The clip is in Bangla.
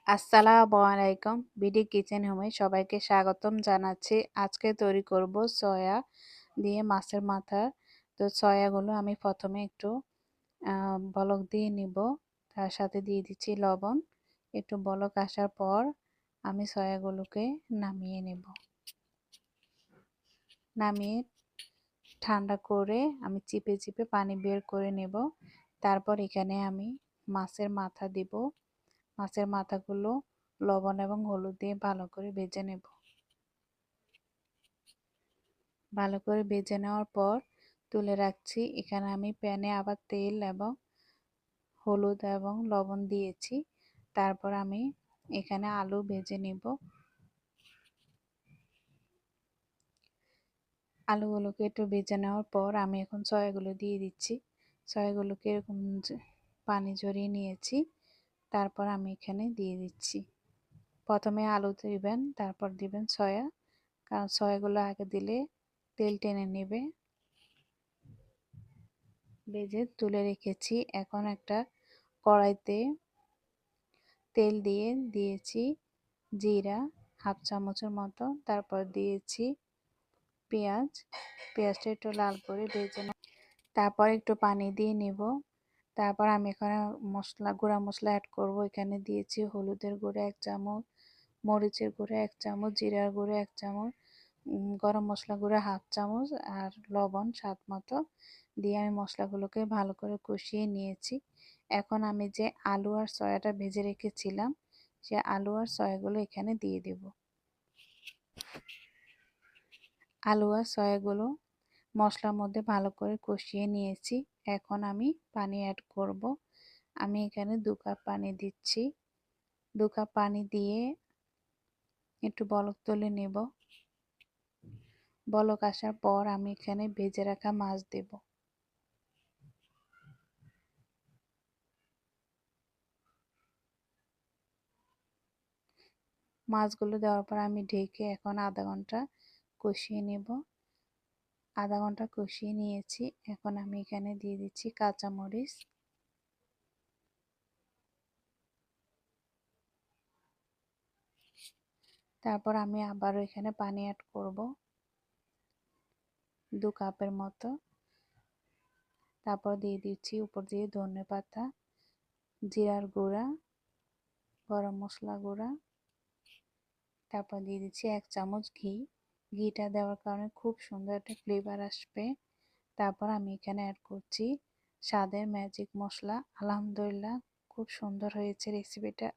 আসসালামু আলাইকুম। বিডি কিচেন হোমে সবাইকে স্বাগতম জানাচ্ছি। আজকে তৈরি করব সয়া দিয়ে মাছের মাথা। তো সয়াগুলো আমি প্রথমে একটু বলক দিয়ে নিব। তার সাথে দিয়ে দিচ্ছি লবণ। একটু বলক আসার পর আমি সয়াগুলোকে নামিয়ে নেব। নামিয়ে ঠান্ডা করে আমি চিপে চিপে পানি বের করে নেব। তারপর এখানে আমি মাছের মাথা দিব। মাছের মাথাগুলো লবণ এবং হলুদ দিয়ে ভালো করে ভেজে নেব। ভালো করে ভেজে নেওয়ার পর তুলে রাখছি। এখানে আমি প্যানে আবার তেল এবং হলুদ এবং লবণ দিয়েছি। তারপর আমি এখানে আলু ভেজে নেব। আলুগুলোকে একটু ভেজে নেওয়ার পর আমি এখন সয়াগুলো দিয়ে দিচ্ছি। সয়াগুলোকে এরকম পানি ঝরিয়ে নিয়েছি। তারপর আমি এখানে দিয়ে দিচ্ছি। প্রথমে আলু দিবেন, তারপর দিবেন সয়া, কারণ সয়াগুলো আগে দিলে তেল টেনে নেবে। ভেজে তুলে রেখেছি। এখন একটা কড়াইতে তেল দিয়ে দিয়েছি জিরা হাফ চামচের মতো, তারপর দিয়েছি পেঁয়াজটা একটু লাল করে ভেজে নেব। তারপর একটু পানি দিয়ে নেব। তারপর আমি এখানে গুঁড়া মশলা অ্যাড করব। এখানে দিয়েছি হলুদের গুঁড়ো 1 চামচ, মরিচের গুঁড়ো 1 চামচ, জিরার গুঁড়ো 1 চামচ, গরম মশলা গুঁড়ো হাফ চামচ আর লবণ স্বাদ মতো দিয়ে আমি মশলাগুলোকে ভালো করে কষিয়ে নিয়েছি। এখন আমি যে আলু আর সয়াটা ভেজে রেখেছিলাম সে আলু আর সয়াগুলো এখানে দিয়ে দেব। আলু আর সয়াগুলো মশলার মধ্যে ভালো করে কষিয়ে নিয়েছি। এখন আমি পানি অ্যাড করব। আমি এখানে 2 কাপ পানি দিচ্ছি। 2 কাপ পানি দিয়ে একটু বলক তুলে নেব। বলক আসার পর আমি এখানে ভেজে রাখা মাছ দেব। মাছগুলো দেওয়ার পর আমি ঢেকে এখন আধা ঘন্টা কষিয়ে নেব। আধা ঘন্টা কষিয়ে নিয়েছি। এখন আমি এখানে দিয়ে দিচ্ছি কাঁচামরিচ। তারপর আমি আবারও এখানে পানি অ্যাড করব 2 কাপের মতো। তারপর দিয়ে দিচ্ছি উপর দিয়ে ধনেপাতা, জিরার গুঁড়া, গরম মশলা গুঁড়া। তারপর দিয়ে দিচ্ছি 1 চামচ ঘি। ঘিটা দেওয়ার কারণে খুব সুন্দর একটা ফ্লেভার আসবে। তারপর আমি এখানে অ্যাড করছি স্বাদের ম্যাজিক মশলা। আলহামদুলিল্লাহ খুব সুন্দর হয়েছে রেসিপিটা।